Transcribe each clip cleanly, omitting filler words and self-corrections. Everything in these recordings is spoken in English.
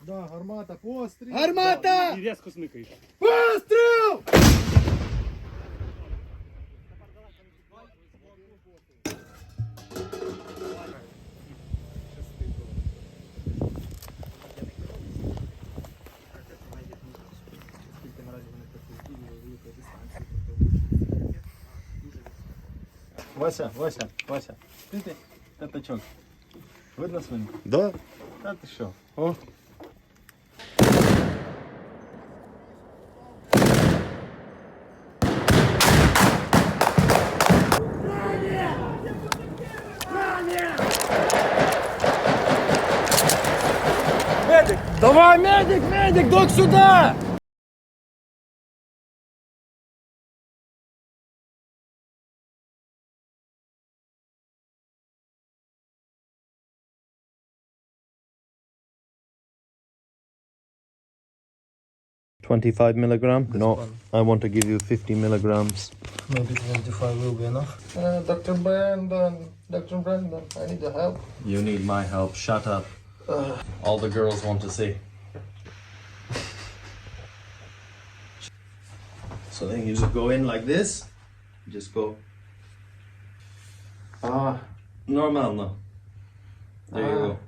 Да, гармата, постріл. Гармата! І різко смикаєш. Постріл! Вася, Вася, Вася. Ти, п'ятачок. Видно свинку? Да. Та ти що? О. Медик! Давай, медик, медик, док сюда! $25 milligram? No, I want to give you 50 milligrams. Maybe 25 will be enough. Dr. Brandon, I need the help. You need my help. Shut up. All the girls want to see. So then you just go in like this. Just go. Normal no. There you go.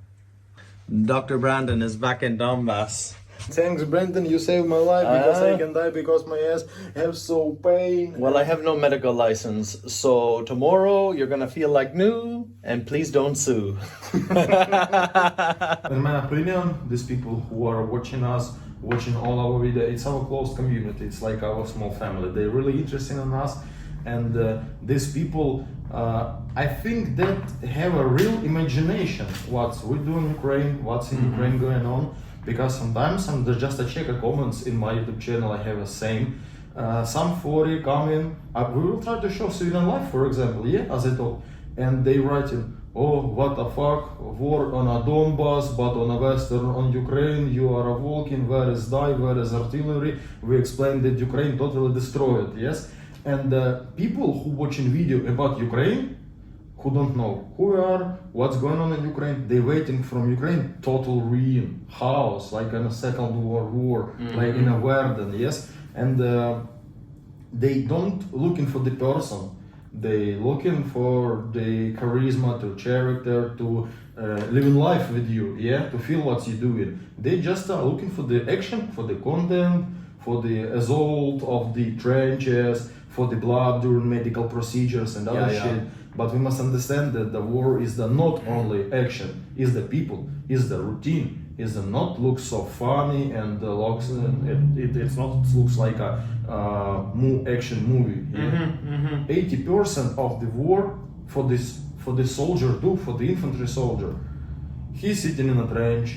Dr. Brandon is back in Donbas. Thanks, Brandon, you saved my life because I can die because my ass have so pain. Well, I have no medical license, so tomorrow you're gonna feel like new, and please don't sue. In my opinion, these people who are watching us, watching all our video, it's our close community. It's like our small family. They're really interested in us, and these people, I think that have a real imagination. What we do in Ukraine, what's in Ukraine going on. Because sometimes just I check the comments in my YouTube channel, I have a same. Some 40 coming, we will try to show civilian life, for example, yeah, as I told. And they writing, oh, what the fuck, war on a Donbas, but on a western, on Ukraine, you are walking, where is die, where is artillery? We explained that Ukraine totally destroyed, yes? And people who watching video about Ukraine, who don't know who we are, what's going on in Ukraine, they waiting from Ukraine, total ruin, chaos, like in a Second World War, like in a Verden, yes? And they don't looking for the person, they looking for the charisma, to character, to living life with you, yeah, to feel what you're doing. They just are looking for the action, for the content, for the assault of the trenches, for the blood during medical procedures and other shit. But we must understand that the war is the not only action, is the people, is the routine, is the not look so funny and looks it's not looks like a action movie. Yeah? 80% of the war for the soldier for the infantry soldier. He's sitting in a trench.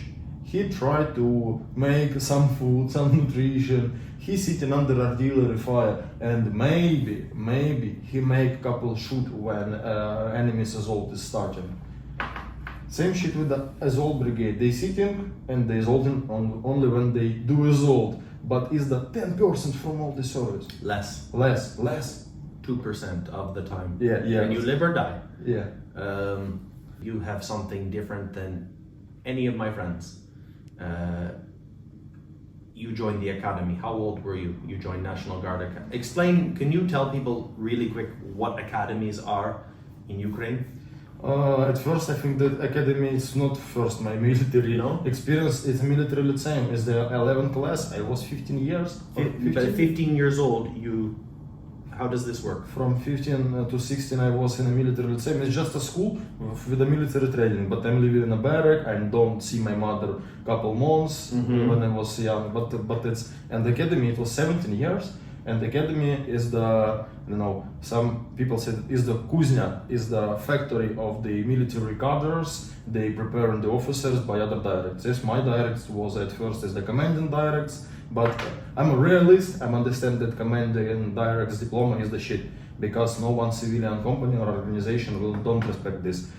He tried to make some food, some nutrition. He's sitting under artillery fire, and maybe he make couple shoot when enemy's assault is starting. Same shit with the assault brigade. They sitting and they assaulting only when they do assault. But is the 10% from all the service? Less. 2% of the time. Yeah. When you live or die. Yeah. You have something different than any of my friends. You joined the academy. How old were you? You joined National Guard Academy. Explain, can you tell people really quick what academies are in Ukraine? At first, I think that academy is not first my military experience. It's military lyceum. It's the 11th class. I was 15 years. 15 years old, how does this work? From 15 to 16, I was in a military lyceum. It's just a school with a military training. But I'm living in a barrack. I don't see my mother couple months when I was young. But it's and the academy. It was 17 years. And the academy is the, some people said is the kuzня, is the factory of the military cadres. They prepare the officers by other directs. Yes, my direct was at first as the commanding directs, but I'm a realist. I understand that commanding directs diploma is the shit, because no one civilian company or organization don't respect this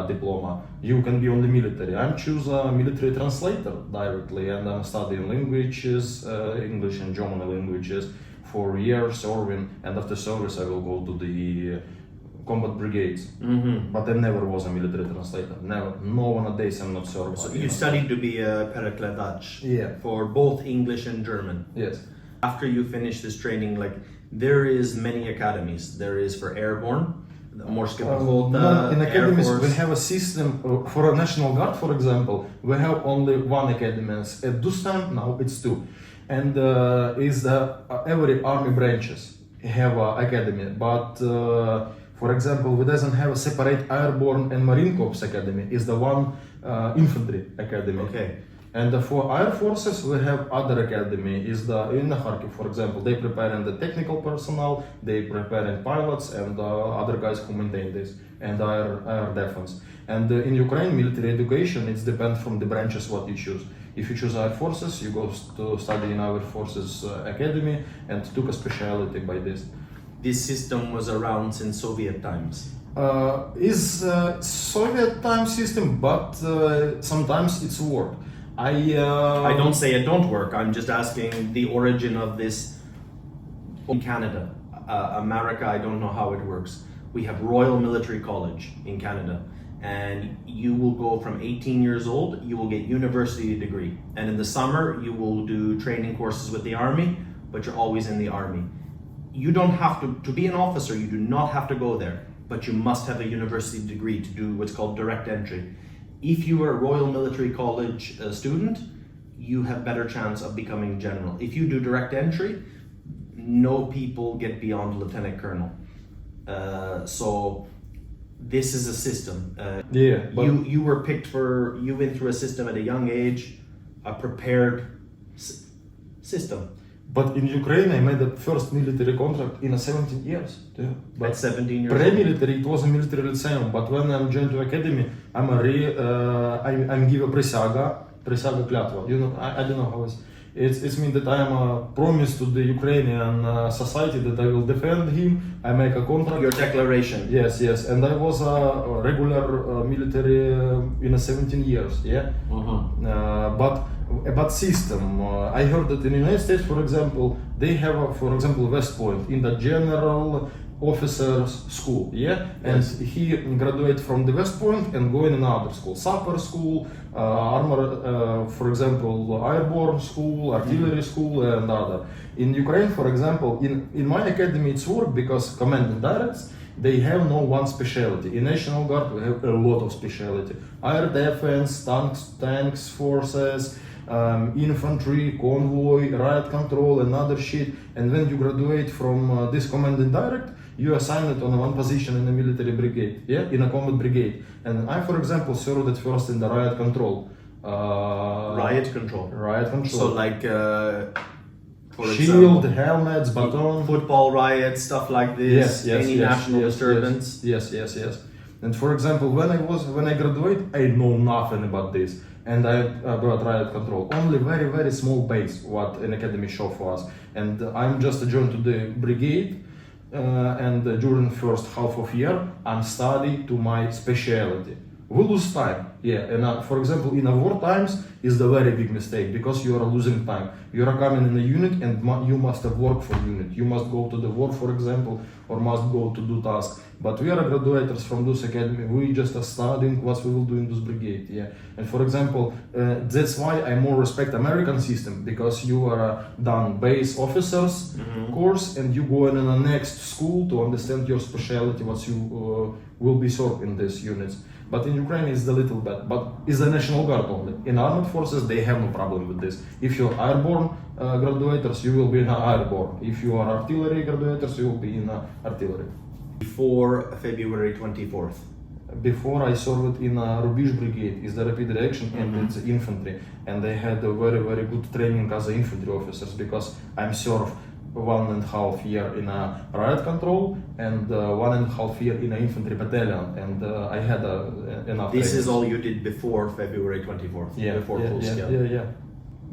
diploma. You can be on the military. I'm choose a military translator directly, and I'm studying languages, English and German languages. For years serving, and after service I will go to the combat brigades, but there never was a military translator. Never. No one nowadays. I'm not sure. So you studied to be a perekledach Yeah. for both English and German. Yes. After you finish this training, like there is many academies. There is for airborne, the Morska Pehota, In Air academies, Force. we have a system for a National Guard, for example. We have only one academy. At this time, now it's two, and every army branches have an academy. But for example, we doesn't have a separate airborne and marine corps academy. It's the one infantry academy. Okay. And for air forces, we have other academy. Is the in Kharkiv, for example, they prepare the technical personnel, they prepare pilots and other guys who maintain this and air defense. And in Ukraine, military education it depends from the branches what you choose. If you choose air forces, you go to study in air forces academy and took a specialty by this. This system was around since Soviet times. Is Soviet time system, but sometimes it's work. I don't say it don't work. I'm just asking the origin of this in Canada. America, I don't know how it works. We have Royal Military College in Canada, and you will go from 18 years old, you will get university degree. And in the summer, you will do training courses with the army, but you're always in the army. You don't have to be an officer, you do not have to go there, but you must have a university degree to do what's called direct entry. If you are a Royal Military College student, you have better chance of becoming general. If you do direct entry, no people get beyond lieutenant colonel. So this is a system. You were picked for, you went through a system at a young age, a prepared system. But in Ukraine, I made the first military contract in 17 years. Yeah. But At 17 years old. pre-military, it was a military lyceum. But when I'm joined to academy, I'm give a присяга клятва. You know, I don't know how it's mean that I am a promise to the Ukrainian society that I will defend him. I make a contract. Your declaration. Yes, yes, and I was a regular military in 17 years. Yeah, but about system, I heard that in the United States, for example, they have, for example, West Point in the general officers school. Yeah, and he graduate from the West Point and go in another school, sapper school, armor, for example, airborne school, artillery school, and other. In Ukraine, for example, in my academy it's work because commanding directs, they have no one specialty. In National Guard we have a lot of specialty. Air defense, tanks forces, infantry, convoy, riot control, and other shit. And when you graduate from this commanding direct, you are assigned on one position in a military brigade, yeah, in a combat brigade. And I, for example, served at first in the riot control. Riot control. Riot control. So like, for shield, example, helmets, baton. football riots, stuff like this. Any national disturbance. Yes. And for example, when I graduate, I know nothing about this. And I about riot control. Only very, very small base what an academy show for us. And I'm just joined to the brigade. And during first half of year, I'm studying to my specialty. We lose time, yeah. And for example, in a war times is the very big mistake because you are losing time. You are coming in a unit and you must work for unit. You must go to the war, for example, or must go to do tasks. But we are graduates from this academy. We just are studying what we will do in this brigade, yeah. And for example, that's why I more respect American system because you are done base officers course and you go in the next school to understand your specialty, what you will be served in these units. But in Ukraine it's a little bit, but it's the National Guard only. In Armed Forces they have no problem with this. If you're airborne graduates, you will be in airborne. If you are artillery graduates, you will be in artillery. Before February 24th. Before I served in a Rubish Brigade, is the rapid reaction and it's infantry. And I had a very, very good training as infantry officers because I'm served 1.5 year in a riot control and 1.5 year in an infantry battalion, and I had enough. This training. is all you did before February 24th. Before fullscale. Yeah.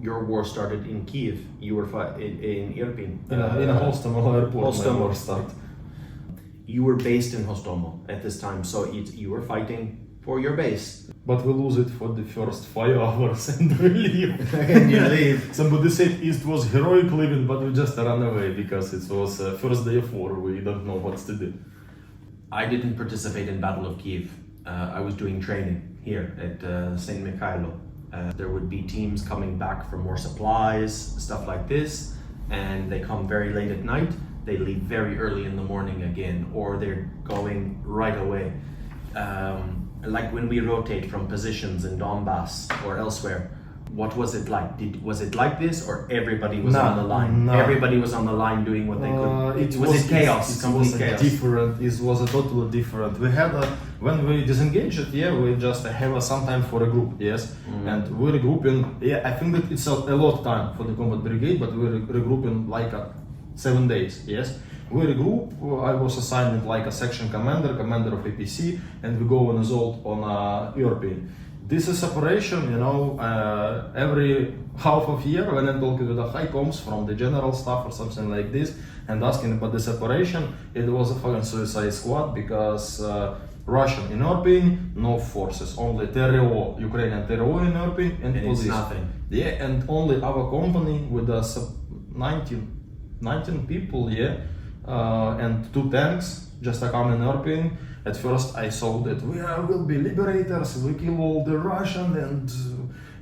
Your war started in Kiev. You were in Irpin. In a Hostomel airport. Hostomel. My war start. You were based in Hostomel at this time, so you were fighting for your base. But we lose it for the first 5 hours and we leave. And you leave. Somebody said it was heroic living, but we just ran away because it was first day of war. We don't know what to do. I didn't participate in Battle of Kiev. I was doing training here at St. Mikhailo. There would be teams coming back for more supplies, stuff like this, and they come very late at night. They leave very early in the morning again, or they're going right away. Like when we rotate from positions in Donbas or elsewhere, what was it like? Was it like this, or everybody was on the line? No. Everybody was on the line doing what they could. It was it chaos? It Complete was chaos. different. It was a totally different. We had when we disengaged it, we just have some time for a group, yes, and we regrouping. I think that it's a lot of time for the combat brigade, but we regrouping like 7 days, yes. We regroup. I was assigned like a section commander of APC, and we go on assault on European. This is operation, every half of year when I'm talking with the high coms from the general staff or something like this and asking about this operation, it was a fucking suicide squad because Russian in European, no forces, only TRO, Ukrainian TRO in European and it's police. nothing. Yeah, and only our company with 19 people, and 2 tanks, just a common European. At first I saw that we will be liberators, we kill all the Russian and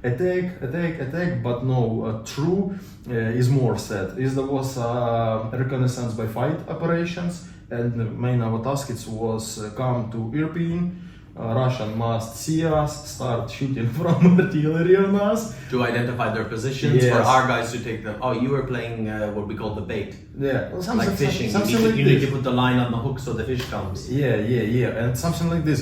attack, but no, true is more sad. There was reconnaissance by fight operations, and the main our task was come to Irpin. Russian must see us, start shooting from artillery on us. To identify their positions Yes. for our guys to take them. Oh, you were playing what we call the bait. Yeah, Like fishing. Something You need to put the line on the hook so the fish comes. Yeah, and something like this.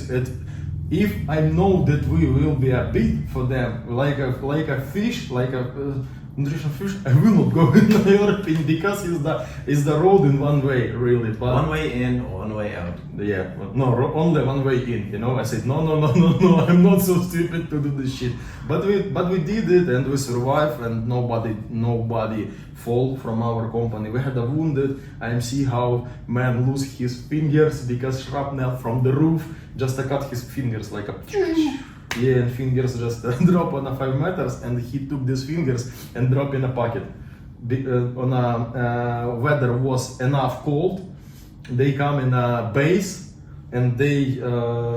If I know that we will be a bait for them, like a fish, like a nutrition fish, I will not go in the European because it's the road in one way, really. But One way in, one way out. yeah, no, only one way in. I said no, I'm not so stupid to do this shit. But we did it and we survived, and nobody fall from our company. We had a wounded. I see how man lose his fingers because shrapnel from the roof just cut his fingers like a. Yeah, and fingers just drop on 5 meters, and he took these fingers and drop in a pocket. On weather was enough cold, they come in a base and they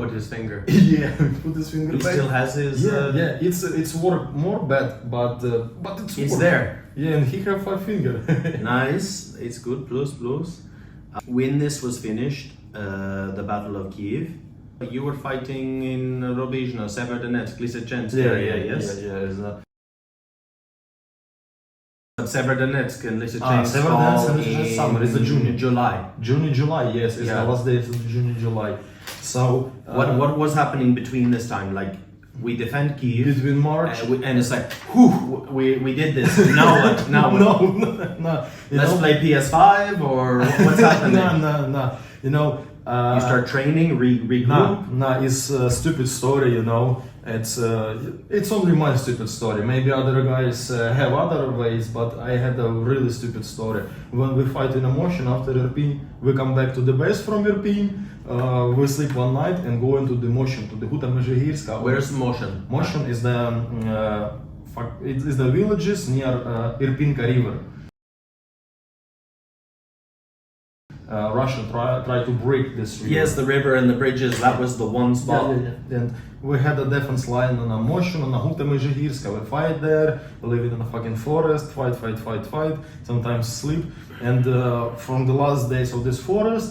Put his finger. yeah, put his finger. He back. still has his. Yeah, it's work more bad, but it's It's work. there. Yeah, and he have 5 finger. Nice. It's good. Plus. When this was finished, the Battle of Kiev, you were fighting in Robizhno, Severodonetsk, Lysychansk area, yes? Yeah. Severodonetsk and Lysychansk Severodonetsk fall and Lysychansk summer, it's the June. July. July, yes, it's Yeah. the last days of June, July. So What was happening between this time? Like, we defend Kiev, between March. and it's like, whew, we did this. Now what? Now what? No. Let's play PS5 or what's happening? No. You start training, regroup. No, it's a stupid story, It's only my stupid story. Maybe other guys have other ways, but I had a really stupid story. When we fight in a motion after Irpin, we come back to the base from Irpin, we sleep one night and go into the motion to the Huta Mezhegirska. Where's Motion? Motion is the villages near Irpinka river. Russia try to break this river. Yes, the river and the bridges, that was the one spot. Yeah. And we had a defense line on a motion on a Huta Mezhegirska. We fight there, we live in a fucking forest, fight, sometimes sleep. And from the last days of this forest,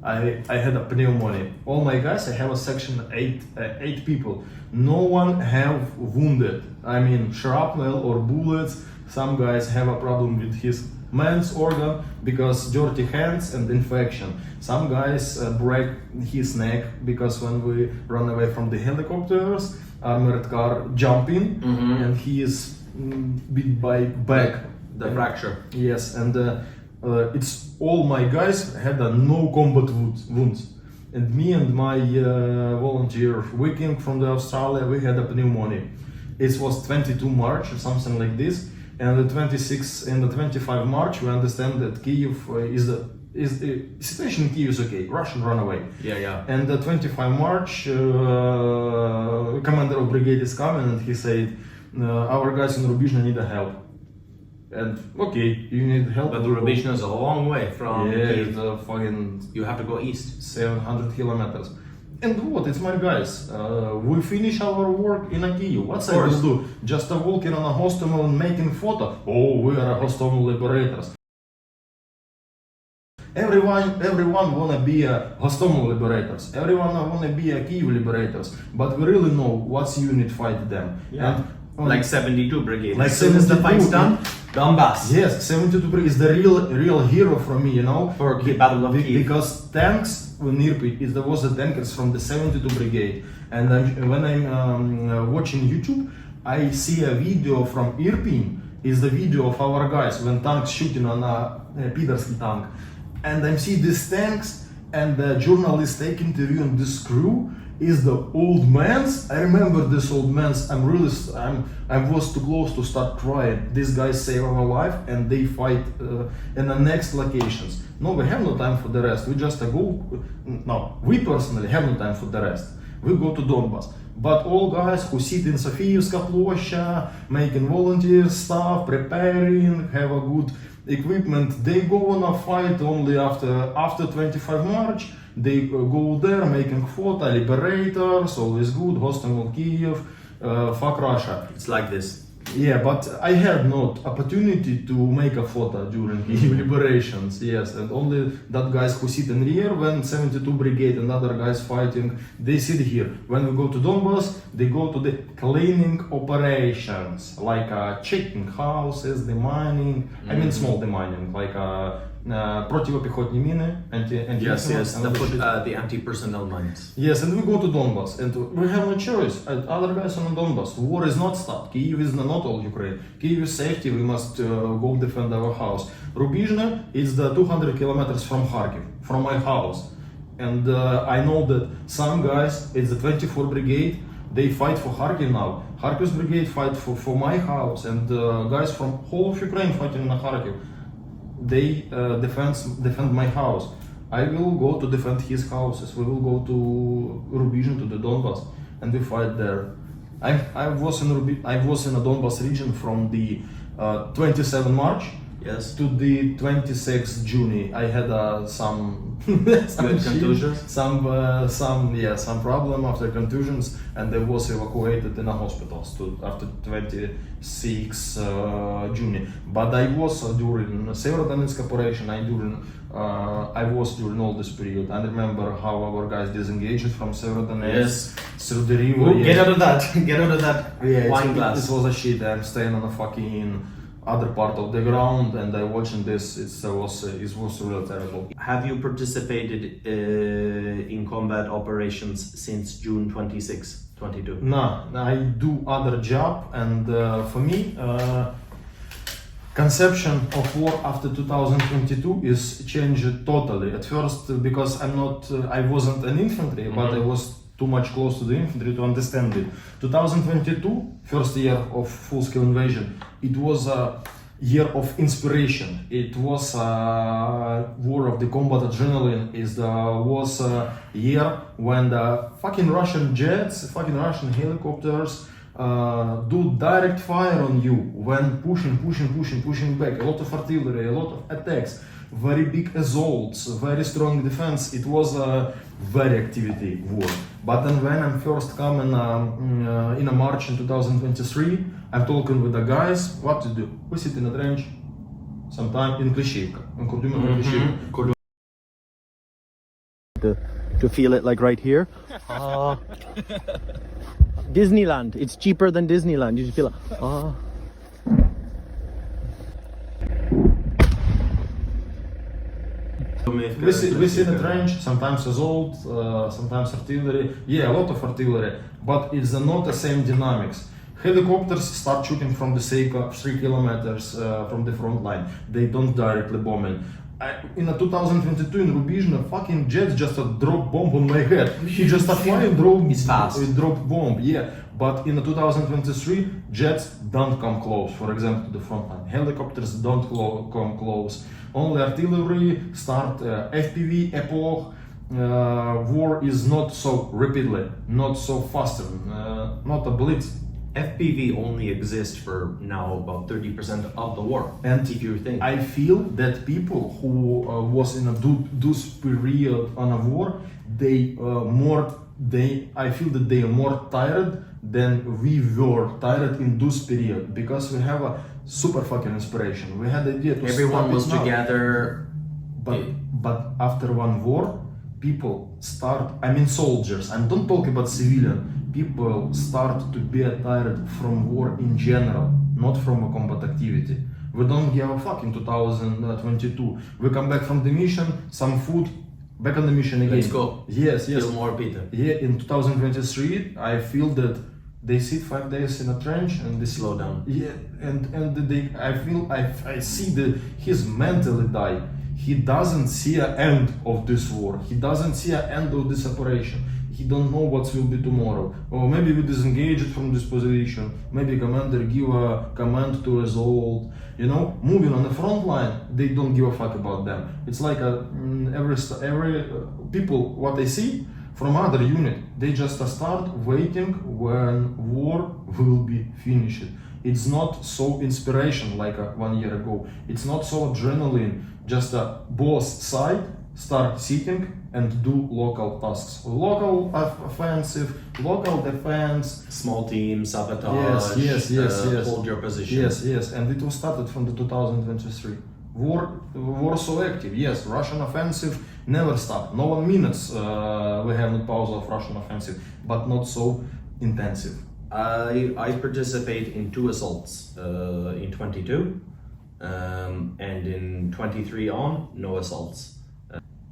I had a pneumonia. All my guys, I have a section 8 people. No one have wounded. I mean, shrapnel or bullets. Some guys have a problem with his man's organ because dirty hands and infection. Some guys break his neck because when we run away from the helicopters, armored car jump in and he is beat by back. The fracture. Yes, and it's all my guys had no combat wounds. And me and my volunteer Viking from the Australia, we had a pneumonia. It was 22 March or something like this. And the 26 and the 25 March, we understand that Kyiv is the situation in Kyiv is okay. Russian run away. Yeah. And the 25 March, commander of brigade is coming and he said, our guys in Rubizhno need help. And okay, you need help. But the Rubizhno is a long way from Yeah, Kyiv. it's fucking You have to go east. 700 kilometers. And what? It's my guys. We finish our work in a Kyiv. What's I will do? Just a walking on a Hostomel and making photo? Oh, we are a Hostomel liberators. Everyone wanna be a Hostomel liberators. Everyone wanna be a Kyiv liberators. But we really know what's unit fight them. Yeah. And Like 72 Brigade. Like As soon as the 72, fight's done, Donbas. yes, 72 is the real hero for me, you know. For the Battle of Kyiv. Because tanks in Irpin, there was the tankers from the 72 brigade, and when I'm watching YouTube, I see a video from Irpin. Is the video of our guys when tanks shooting on a Pidarsky tank, and I see these tanks, and the journalist taking interview, and this crew is the old mans. I remember this old mans. I was too close to start crying. These guys save our life and they fight in the next locations. No, we have no time for the rest. We just go. No, we personally have no time for the rest. We go to Donbas. But all guys who sit in Sofiyevska Plоща, making volunteer stuff, preparing, have a good equipment, they go on a fight only after 25 March. They go there making photo, liberators, always good, Hostomel, Kyiv, fuck Russia. It's like this. Yeah, but I had no opportunity to make a photo during Kyiv liberations, yes, and only that guys who sit in rear when 72 brigade and other guys fighting, they sit here. When we go to Donbas, they go to the cleaning operations, like checking houses, demining, I mean small demining, like противопехотные мины, Yes, the anti-personnel mines. Yes, and we go to Donbas, and we have no choice. And other guys on Donbas, war is not stopped. Kyiv is not all Ukraine. Kyiv is safety. We must go defend our house. Rubizhno is the 200 kilometers from Kharkiv, from my house, and I know that some guys, it's the 24 brigade. They fight for Kharkiv now. Kharkiv's brigade fight for my house, and guys from whole of Ukraine fighting in Kharkiv. They defend my house. I will go to defend his houses. We will go to Rubizhno, to the Donbas, and we fight there. I was in a Donbas region from the 27 March Yes. to the 26 June. I had some contusions? some problem after contusions, and I was evacuated in a hospital after 26 June. But I was during Severodonetsk operation. I was during all this period. I remember how our guys disengaged from Severodonetsk through the river. Ooh, get out of that! Get out of that wine glass. It was a shit. I'm staying on a fucking other part of the ground, and I watching this. It was really terrible. Have you participated in combat operations since June 26, 22? No, I do other job, and for me, conception of war after 2022 is changed totally. At first, because I wasn't an infantry, but I was too much close to the infantry to understand it. 2022, first year of full-scale invasion, it was a year of inspiration. It was a war of the combat adrenaline. Was a year when the fucking Russian jets, fucking Russian helicopters do direct fire on you when pushing back. A lot of artillery, a lot of attacks, very big assaults, very strong defense. It was a very activity war. But then when I'm first coming in a March in 2023, I'm talking with the guys, what to do? We sit in a trench, sometime in Klishivka, in Kurduma. To feel it like right here. Disneyland. It's cheaper than Disneyland. You just feel like, We sit in a trench, sometimes assault, sometimes artillery. Yeah, a lot of artillery, but it's not the same dynamics. Helicopters start shooting from the 3 kilometers from the front line. They don't directly bomb in. In 2022 in Rubizhno, fucking jets just drop bomb on my head. He just a flying drone. It's fast. Drop bomb, yeah. But in 2023, jets don't come close. For example, to the front line. Helicopters don't come close. Only artillery start FPV epoch. War is not so rapidly, not so faster, not a blitz. FPV only exists for now about 30% of the war. And if you think, I feel that people who was in a this period on a war, I feel that they are more tired than we were tired in this period, because we have a super fucking inspiration. We had the idea to everyone stop was it now. together. But after one war, people start. I mean, soldiers. I don't talk about civilian. People start to be tired from war in general, not from a combat activity. We don't give a fuck in 2022. We come back from the mission, some food, back on the mission again. Let's go. Yes. Kill more Peter. Yeah, in 2023, I feel that they sit 5 days in a trench and they Slow down. Yeah, and I see that he's mentally die. He doesn't see an end of this war. He doesn't see an end of this operation. He don't know what will be tomorrow. Or maybe we disengage it from this position. Maybe commander give a command to his old. You know, moving on the front line, they don't give a fuck about them. It's like every people what they see from other unit, they just start waiting when war will be finished. It's not so inspiration like 1 year ago. It's not so adrenaline. Just a boss side start sitting and do local tasks. Local offensive, local defense. Small team, sabotage, Yes. hold your position. Yes, and it was started from the 2023. War so active, yes, Russian offensive never stopped. No 1 minutes we have no pause of Russian offensive, but not so intensive. I participate in 2 assaults in 22, and in 23 on, no assaults.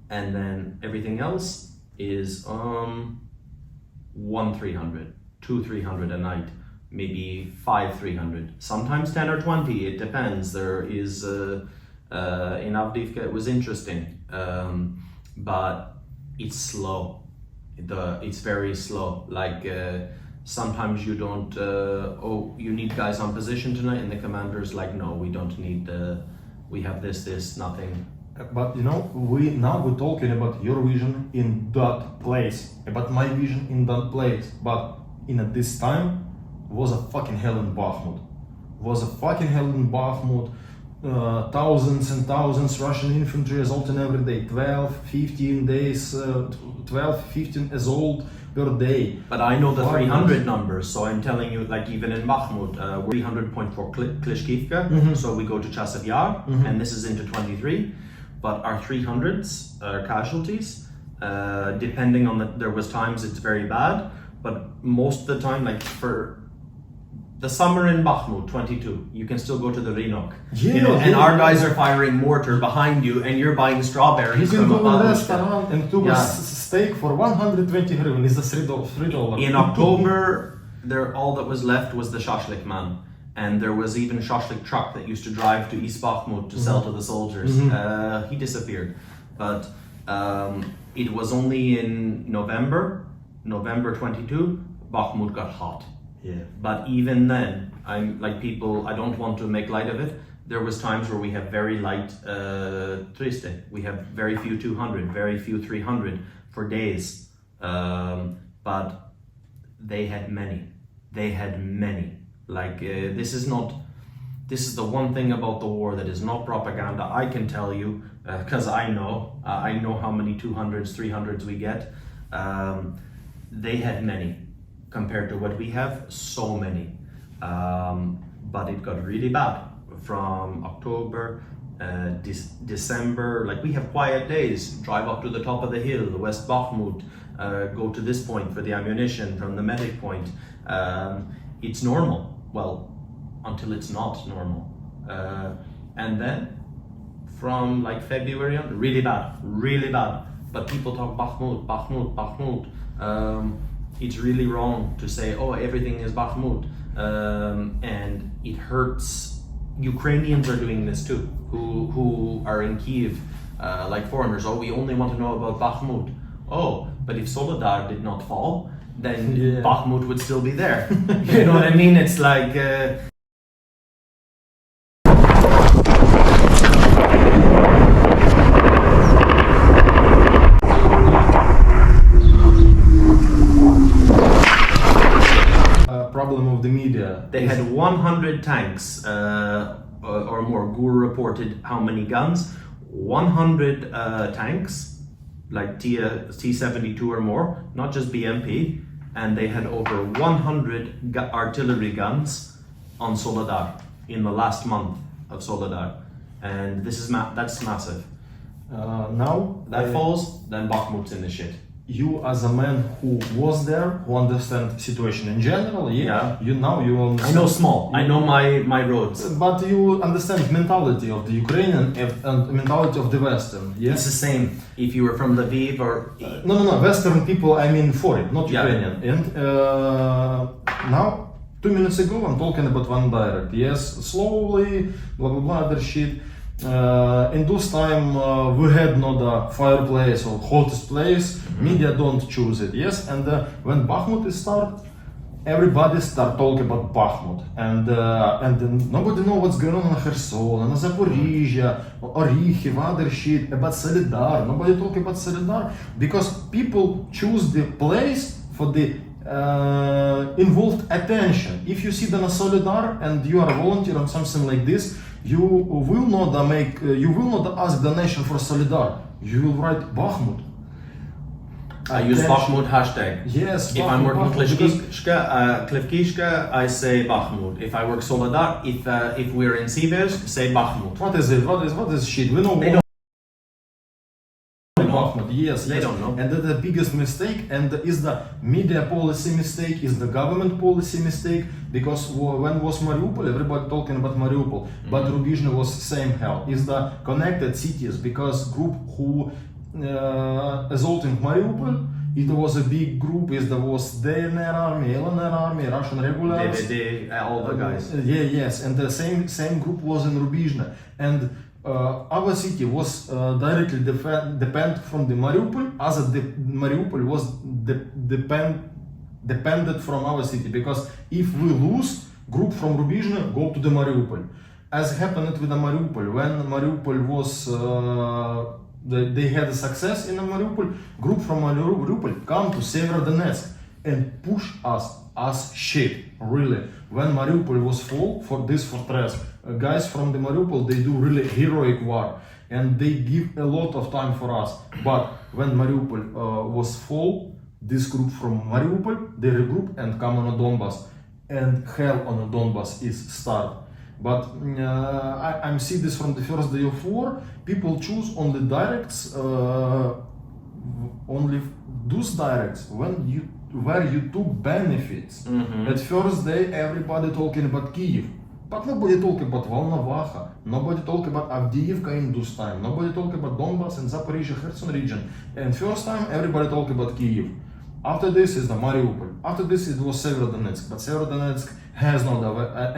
And then everything else is 1-300, 2-300 a night, maybe 5-300, sometimes 10 or 20, it depends. There is, in Avdiivka it was interesting, but it's slow. It's very slow. Like sometimes you don't, you need guys on position tonight, and the commander's like, no, we don't need, we have this, nothing. But you know, we're talking about your vision in that place, about my vision in that place. But in this time was a fucking hell in Bakhmut. Thousands and thousands Russian infantry assaulting every day. 12, 15 days, 12, 15 assault per day. But I know the 300 numbers, so I'm telling you, like even in Bakhmut, we're 300.4 Klishkivka, so we go to Chasiv Yar, and this is into 23. But our 300s casualties, depending on there was times it's very bad, but most of the time, like for the summer in Bakhmut 22, you can still go to the Rinok, and our guys are firing mortar behind you, and you're buying strawberries. You can from go to a Bakhmut. restaurant and took a steak for 120 hryvnia. It's the $3. In October, all that was left was the shashlik man. And there was even a shashlik truck that used to drive to East Bakhmut to sell to the soldiers. He disappeared. But it was only in November 22, Bakhmut got hot. Yeah. But even then, I'm like people, I don't want to make light of it. There was times where we have very light triste. We have very few 200, very few 300 for days. But they had many. Like this is the one thing about the war that is not propaganda. I can tell you because I know how many 200s, 300s we get. They had many compared to what we have, so many. But it got really bad from October, December. Like we have quiet days. Drive up to the top of the hill, the West Bakhmut. Go to this point for the ammunition from the medic point. It's normal. Well, until it's not normal. And then from like February on, really bad. But people talk Bakhmut. It's really wrong to say, oh, everything is Bakhmut. And it hurts. Ukrainians are doing this too, who are in Kiev, like foreigners. Oh, we only want to know about Bakhmut. Oh, but if Soledar did not fall, then Bakhmut would still be there. You know what I mean? It's like... problem of the media. They had 100 tanks or more. Gur reported how many guns? 100 tanks, like T-72 or more, not just BMP, and they had over 100 artillery guns on Soledar in the last month of Soledar, and this is that's massive. Now That falls, then Bakhmut's in the shit. you as a man who was there, who understand situation in general, Yeah. you will I understand. know small. I know my roads. But you understand mentality of the Ukrainian and mentality of the Western, It's yes? the same if you were from Lviv or. No, Western people, I mean foreign, not Yeah. Ukrainian. And now, 2 minutes ago, I'm talking about one direct. Yes, slowly, blah blah blah, other shit. In those time, we had not a fireplace or hottest place. Media don't choose it. Yes, and when Bakhmut is start, everybody start talking about Bakhmut, and then nobody know what's going on in Kherson, in Zaporizhia, Orikhiv, other shit about Solidar. Nobody talk about Solidar because people choose the place for the involved attention. If you see them a Solidar and you are a volunteer on something like this, you will not ask donation for Solidar. You will write Bakhmut. I use Bakhmut hashtag. Yes, If I'm working Bakhmut, Klivkishka, I say Bakhmut. If I work Soledar, if we're in Siversk, say Bakhmut. What is it? What is shit? We know. They don't Bakhmut. Yes, They yes. don't know. And that's the biggest mistake. And is the media policy mistake? Is the government policy mistake? Because when was Mariupol, everybody talking about Mariupol, but Rubizhny was same hell. Is the connected cities because group who assaulting Mariupol. It was a big group. There was DNR army, LNR army, Russian regulars. all the guys. Yes, and the same group was in Rubizhny, and our city was directly depend from the Mariupol, as the Mariupol was depended from our city, because if we lose, group from Rubizhny go to the Mariupol, as happened with the Mariupol when Mariupol was. They had a success in Mariupol. Group from Mariupol come to Severodonetsk and push us as shit. Really, when Mariupol was full for this fortress, guys from the Mariupol they do really heroic war and they give a lot of time for us. But when Mariupol was full, this group from Mariupol they regroup and come on a Donbas, and hell on a Donbas is start. But I see this from the first day of war. People choose only directs, only those directs where you took benefits. At first day, everybody talking about Kyiv, but nobody talk about Volnovakha. Nobody talk about Avdiivka in those time. Nobody talk about Donbas and Zaporizhia, Kherson region. And first time, everybody talk about Kyiv. After this is the Mariupol. After this it was Severodonetsk, but Severodonetsk has not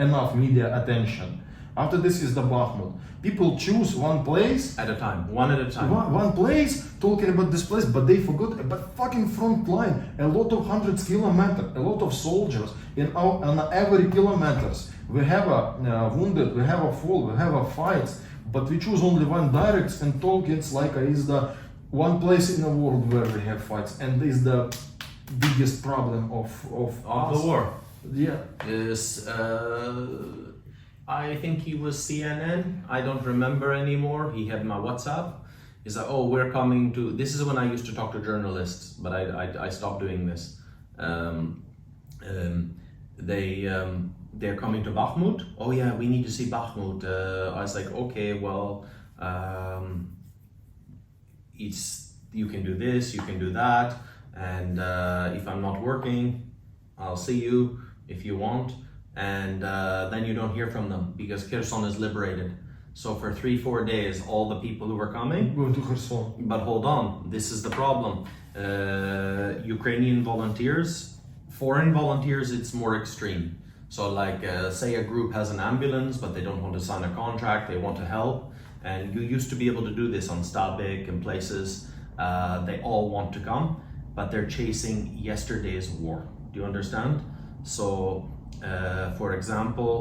enough media attention. After this is the Bakhmut. People choose one place At a time, one at a time. one place talking about this place, but they forgot about fucking front line. A lot of hundreds kilometers, a lot of soldiers on every kilometers. We have a wounded, we have a fall, we have a fights, but we choose only one directs and talk it's like is the one place in the world where we have fights, and is the biggest problem of The war. Yeah. Is I think he was CNN. I don't remember anymore. He had my WhatsApp. He's like, oh, we're coming to. This is when I used to talk to journalists, but I stopped doing this. They're coming to Bakhmut. Oh yeah, we need to see Bakhmut. I was like, okay, well, you can do this, you can do that, and if I'm not working, I'll see you if you want. And then you don't hear from them because Kherson is liberated. So for 3-4 days, all the people who were coming. Go to Kherson. But hold on, this is the problem. Ukrainian volunteers, foreign volunteers, it's more extreme. So like say a group has an ambulance, but they don't want to sign a contract, they want to help. And you used to be able to do this on Stabik and places. They all want to come, but they're chasing yesterday's war. Do you understand? So for example,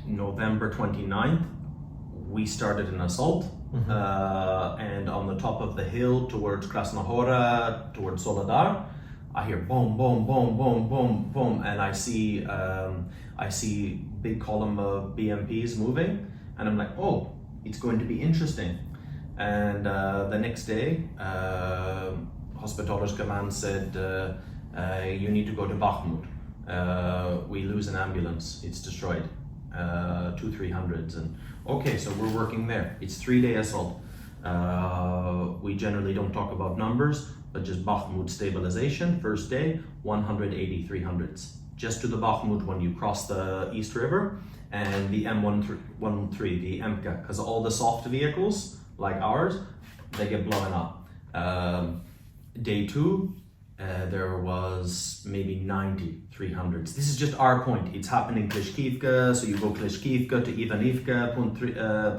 November 29th, we started an assault, and on the top of the hill towards Krasnohora, towards Soledar, I hear boom, boom, boom, boom, boom, boom, and I see big column of BMPs moving, and I'm like, oh, it's going to be interesting. And the next day, Hospitalers Command said, you need to go to Bakhmut. We lose an ambulance, it's destroyed. 200-300s, and okay, so we're working there. It's 3-day assault. We generally don't talk about numbers, but just Bakhmut stabilization, first day, 180 300s. Just to the Bakhmut when you cross the East River, and the M13, the MK, because all the soft vehicles, like ours, they get blown up. Day 2, there was maybe 90 300s. This is just our point. It's happening in Klishkivka, so you go Klishkivka to Ivanivka,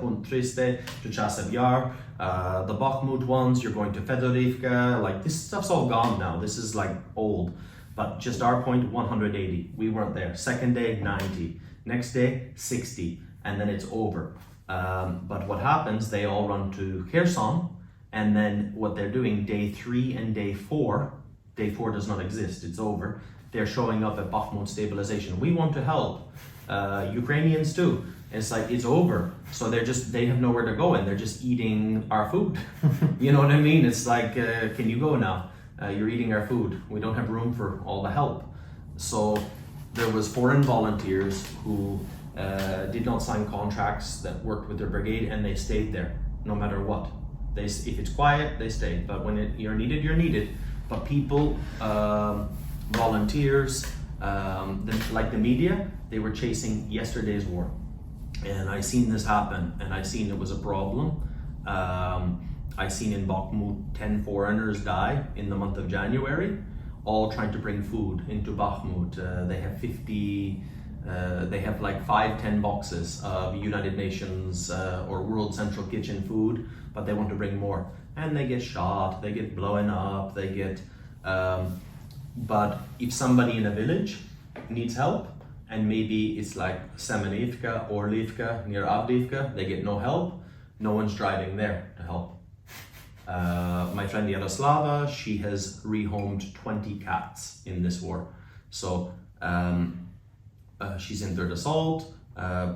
Punt Triste, to Chasev Yar. The Bakhmut ones, you're going to Fedorivka. Like, this stuff's all gone now. This is like old. But just our point, 180. We weren't there. Second day, 90. Next day, 60. And then it's over. But what happens, they all run to Kherson. And then what they're doing, day 3 and day 4, day 4 does not exist, it's over. They're showing up at Bakhmut stabilization. We want to help. Ukrainians too. It's like, it's over. So they have nowhere to go and they're just eating our food. You know what I mean? It's like, can you go now? You're eating our food. We don't have room for all the help. So there was foreign volunteers who did not sign contracts that worked with their brigade, and they stayed there no matter what. If it's quiet, they stay. But when you're needed, you're needed. But people, volunteers, like the media, they were chasing yesterday's war. And I seen this happen, and I seen it was a problem. I seen in Bakhmut 10 foreigners die in the month of January, all trying to bring food into Bakhmut. They have 50, they have like 5-10 boxes of United Nations or World Central Kitchen food, but they want to bring more. And they get shot, they get blown up, they get, but if somebody in a village needs help, and maybe it's like Semenivka, Orlivka, near Avdiivka, they get no help, no one's driving there to help. My friend Yaroslava, she has rehomed 20 cats in this war. So she's in Third Assault.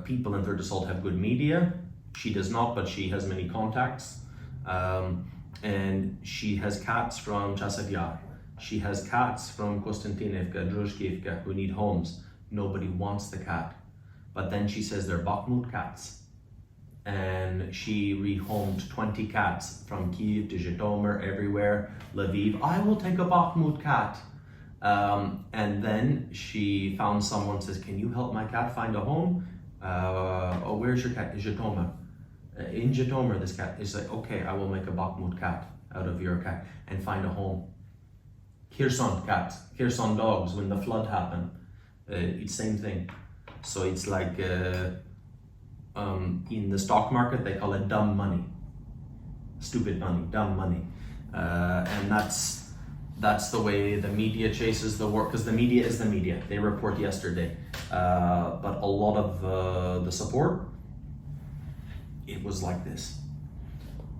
People in Third Assault have good media. She does not, but she has many contacts. And she has cats from Chasev Yar. She has cats from Konstantinivka, Druzhkivka, who need homes. Nobody wants the cat. But then she says they're Bakhmut cats. And she rehomed 20 cats from Kyiv to Zhytomyr, everywhere, Lviv. I will take a Bakhmut cat. And then she found someone, says, can you help my cat find a home? Oh, where's your cat? Zhytomyr. In Zhytomyr, this cat is like, okay, I will make a Bakhmut cat out of your cat and find a home. Kherson cats, Kherson dogs, when the flood happened, it's same thing. So it's like, in the stock market, they call it dumb money. Stupid money, dumb money. And that's the way the media chases the war, because the media is the media. They report yesterday. But a lot of the support, it was like this.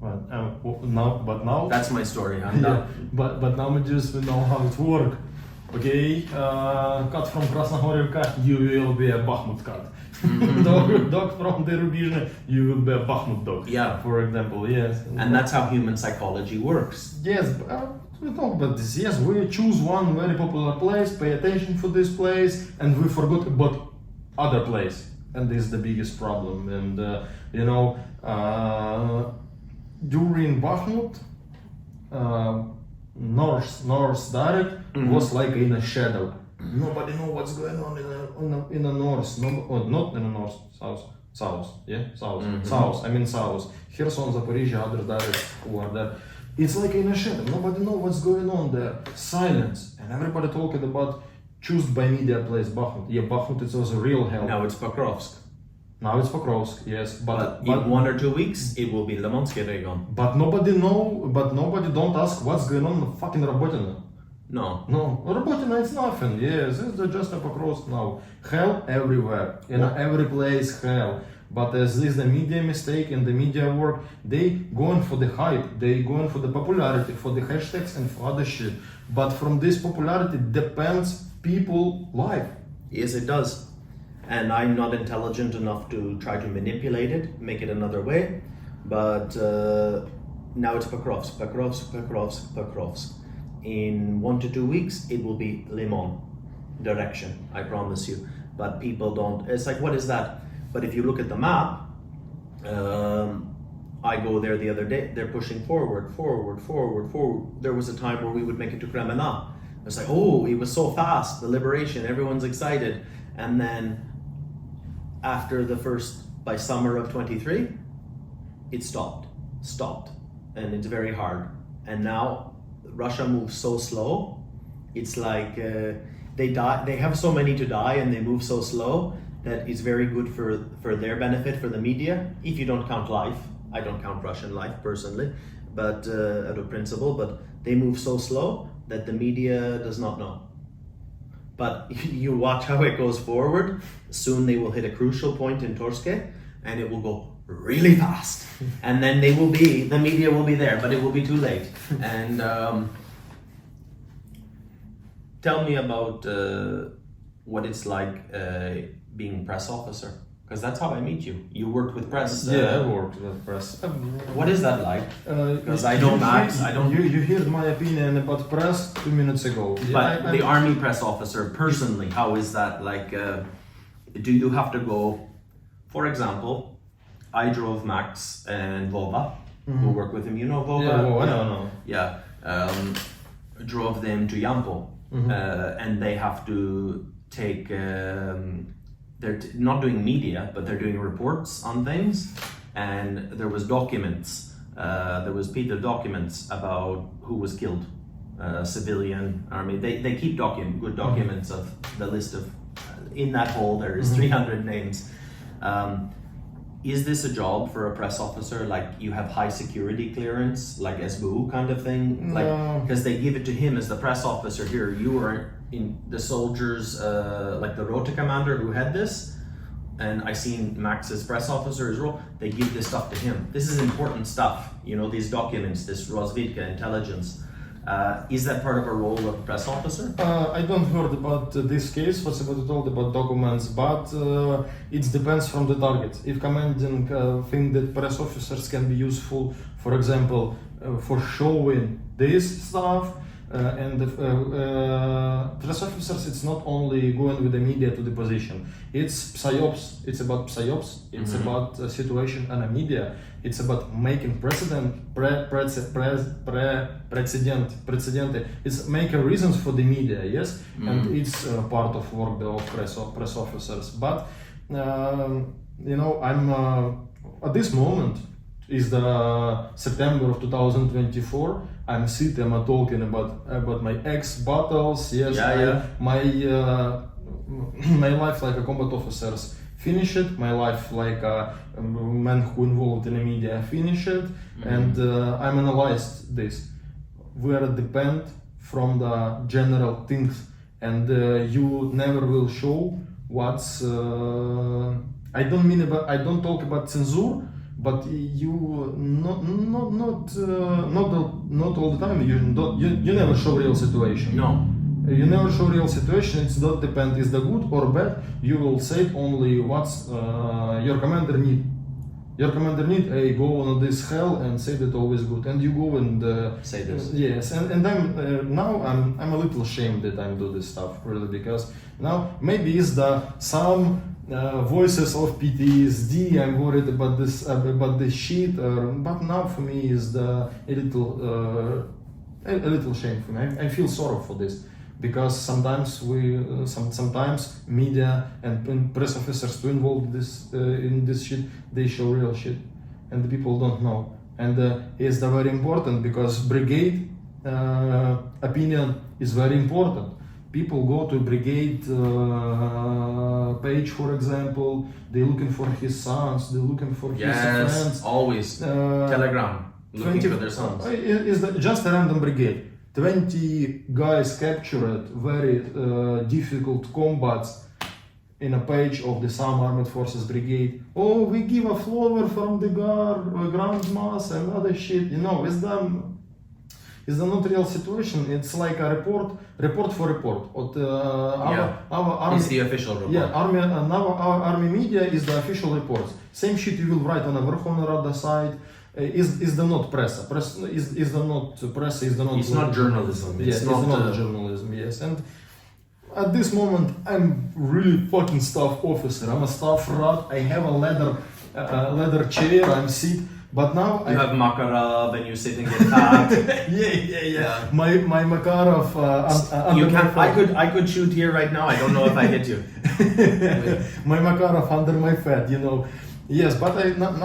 But now That's my story. I'm yeah, done. but now we just know how it works. Okay, cat from Krasnohorivka, you will be a Bakhmut cat. Dog from the Rubizhne, you will be a Bakhmut dog. Yeah. For example, yes. And that's how human psychology works. Yes, we talk about this. Yes, we choose one very popular place, pay attention for this place, and we forgot about other place. And this is the biggest problem. And during Bakhmut, north direct was like in a shadow. Nobody know what's going on in the north. Not in the north, south. Yeah, south. South. I mean south. Kherson, Zaporizhia, other direct who are there. It's like in a shadow. Nobody know what's going on there. Silence, and everybody talking about chosen by media place Bakhmut. Yeah, Bakhmut it was a real hell. Now it's Pokrovsk. Now it's Pokrovsk, yes, but in 1 or 2 weeks, it will be Lemonsky region. But nobody don't ask what's going on in fucking Robotina. No. No, Robotina it's nothing. Yes, it's just a Pokrovsk now. Hell everywhere, in every place hell. But as is the media mistake and the media work, they going for the hype, they going for the popularity, for the hashtags and for other shit. but from this popularity depends people life. Yes, it does. And I'm not intelligent enough to try to manipulate it, make it another way. But now it's Покровsk. In 1 to 2 weeks, it will be Limon direction, I promise you. But people don't, it's like, what is that? But if you look at the map, I go there the other day, they're pushing forward. There was a time where we would make it to Kramatosk. It's like, oh, it was so fast, the liberation, everyone's excited. And then after by summer of 23, it stopped. And it's very hard. And now Russia moves so slow. It's like they have so many to die and they move so slow that it's very good for their benefit, for the media, if you don't count life. I don't count Russian life personally, but out of principle, but they move so slow that the media does not know. But you watch how it goes forward. Soon they will hit a crucial point in Torske and it will go really fast. And then the media will be there, but it will be too late. And tell me about what it's like being press officer. Because that's how I meet you. You worked with press. I worked with press. What is that like? Because I don't. You heard my opinion about press 2 minutes ago. But the army press officer, personally, how is that like? Do you have to go? For example, I drove Max and Vova, who work with him. You know Vova? Yeah, I know. Yeah, drove them to Yampo, and they have to take. They're not doing media, but they're doing reports on things. And there was documents. There was documents about who was killed, civilian, army. They keep good documents of the list of. In that hole, there is 300 names. Is this a job for a press officer? Like you have high security clearance, like SBU kind of thing? Like because they give it to him as the press officer here. You are in the soldiers, like the Rota commander who had this, and I seen Max's press officer's role. They give this stuff to him. This is important stuff, you know, these documents, this Rozvidka intelligence. Is that part of a role of a press officer? I don't heard about this case, what's about told about documents, but it depends from the target. If commanding think that press officers can be useful, for example, for showing this stuff, and press officers, it's not only going with the media to the position. It's psyops. It's about psyops. It's about a situation and a media. It's about making precedent. It's making reasons for the media. Yes, and it's part of work of press officers. But you know, I'm at this moment. Is the September of 2024. I'm sitting, I'm talking about my ex-battles. Yes, my life like a combat officers finished. My life like a man who involved in the media finished, and I'm analyzed this. We are depend from the general things, and you never will show what's. I don't talk about censure. But you not all the time. You never show real situation. No. You never show real situation. It's not depend is the good or bad. You will say only what's your commander need. Your commander need go on this hell and say that always good, and you go and say this. Yes, and I'm now I'm a little ashamed that I'm do this stuff really, because now maybe it's some. Voices of PTSD. I'm worried about this shit. But now for me is a little shame for me. I feel sorrow for this, because sometimes sometimes media and press officers too involved in this shit. They show real shit, and the people don't know. And it's very important, because brigade opinion is very important. People go to brigade page, for example. They're looking for his sons. They're looking for his friends. Yes, always. Telegram. Looking for their sons. Is just a random brigade. 20 guys captured very difficult combats in a page of the Some Armed Forces brigade. Oh, we give a flower from the Grand Mass and other shit. You know, It's not real situation. It's like a report for report. Our army, It's the official report. yeah, army. Now our army media is the official reports. Same shit you will write on a Verkhovna Rada site. Is the not press? Press is the not press. Is the not. It's not journalism. Yes, It's it's not not journalism. Yes, and at this moment I'm really fucking staff officer. I'm a staff rat. I have a leather chair. I'm sit. But now You have Makarov and you sit and get fat. yeah. My Makarov. You under can. my I could shoot here right now. I don't know if I hit you. my Makarov under my fat, you know. Yes, but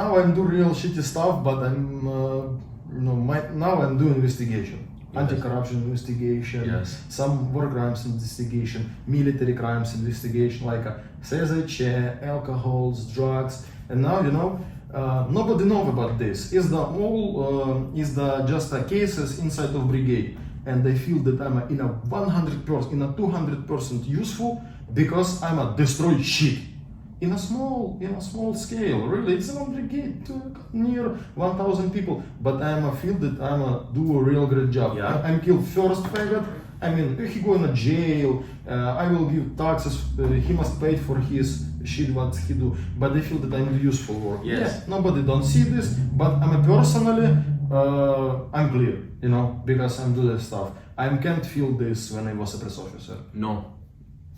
now I'm do real shitty stuff. But I'm, now I'm doing investigation, anti-corruption investigation, Yes. some war crimes investigation, military crimes investigation, like CZC, alcohols, drugs, and now nobody know about this. Is the just cases inside of brigade, and I feel that I'm in a 100%, in a 200% useful because I'm a destroy shit. In a small scale, really, it's one brigade near 1,000 people. But I'm a feel that I'm a do a real great job. Yeah. I'm kill first faggot. I mean, if he go in a jail, I will give taxes. He must pay for his shit what he do. But I feel that I'm do useful work. Yes. Yeah, nobody don't see this, but I'm personally, I'm clear, because I'm do this stuff. I can't feel this when I was a press officer. No.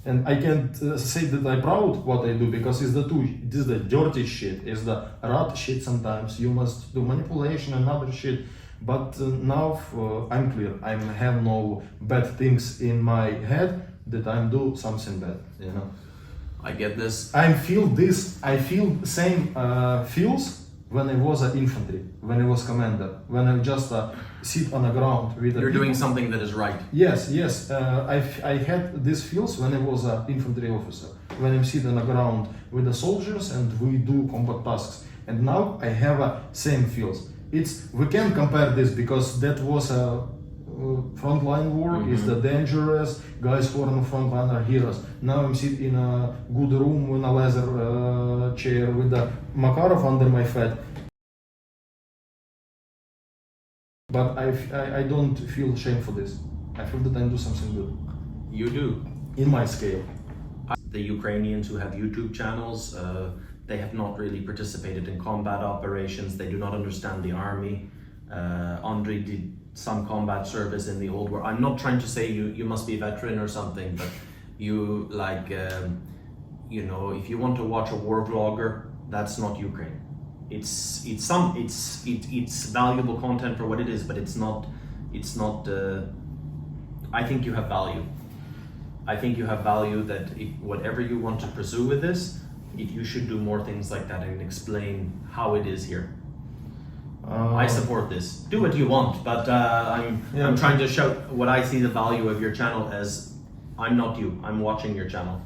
And I can't say that I'm proud what I do because it's this the dirty shit, it's the rat shit sometimes. You must do manipulation and other shit. But now I'm clear. I have no bad things in my head that I'm do something bad. I get this. I feel same feels when I was an infantry, when I was commander, when I just sit on the ground with the You're people. doing something that is right. Yes. I had these feels when I was an infantry officer, when I'm sitting on the ground with the soldiers and we do combat tasks. And now I have a same feels. We can compare this because that was a frontline work. Is the dangerous guys who are on the front line are heroes. Now I'm sitting in a good room in a leather chair with the Makarov under my fat. But I don't feel shame for this. I feel that I do something good You do. in my scale. The Ukrainians who have YouTube channels, they have not really participated in combat operations. They do not understand the army. Andrei did some combat service in the old war. I'm not trying to say you must be a veteran or something, but you if you want to watch a war vlogger, that's not Ukraine. It's valuable content for what it is, but it's not. I think you have value. I think you have value that whatever you want to pursue with this, you should do more things like that and explain how it is here. I support this. Do what you want, but I'm trying to show what I see the value of your channel as. I'm not you. I'm watching your channel.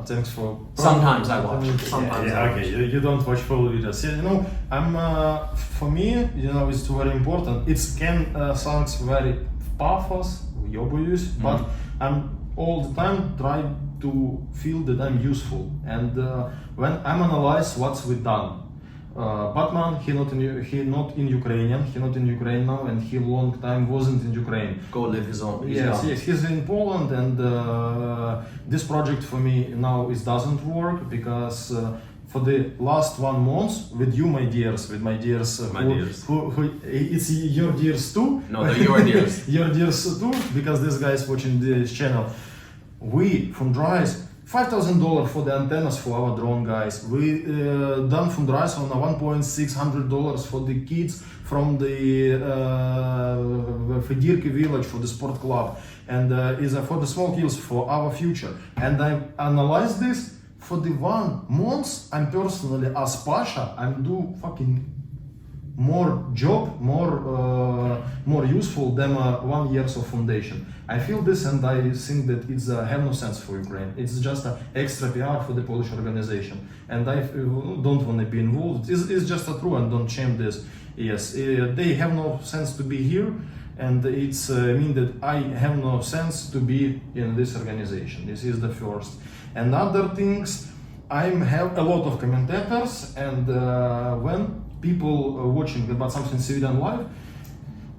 Thanks for. Sometimes I watch. Sometimes I watch. Okay. You don't watch full videos. I'm. For me, it's very important. It sounds very pathos, but I'm all the time trying to feel that I'm useful. And when I'm analyze what's we done. Batman, he not in Ukrainian. He not in Ukraine now, and he long time wasn't in Ukraine. Go live his own. Yes, he's in Poland, and this project for me now doesn't work because for the last 1 month with you, my dears, who it's your dears too. No, they're your dears. Your dears too, because this guy is watching this channel. We fundraise $5,000 for the antennas for our drone guys. We done fundraise on $1,600 for the kids from the Fedirki village for the sport club, and is for the small kills for our future. And I analyze this for the 1 month. I'm personally as Pasha. I'm do fucking more job, more useful than 1 year of foundation. I feel this, and I think that it's have no sense for Ukraine. It's just an extra PR for the Polish organization, and I don't want to be involved. It's just a true, and don't shame this. Yes, they have no sense to be here, and it's mean that I have no sense to be in this organization. This is the first. And other things, I have a lot of commentators, and when people watching about something civilian life,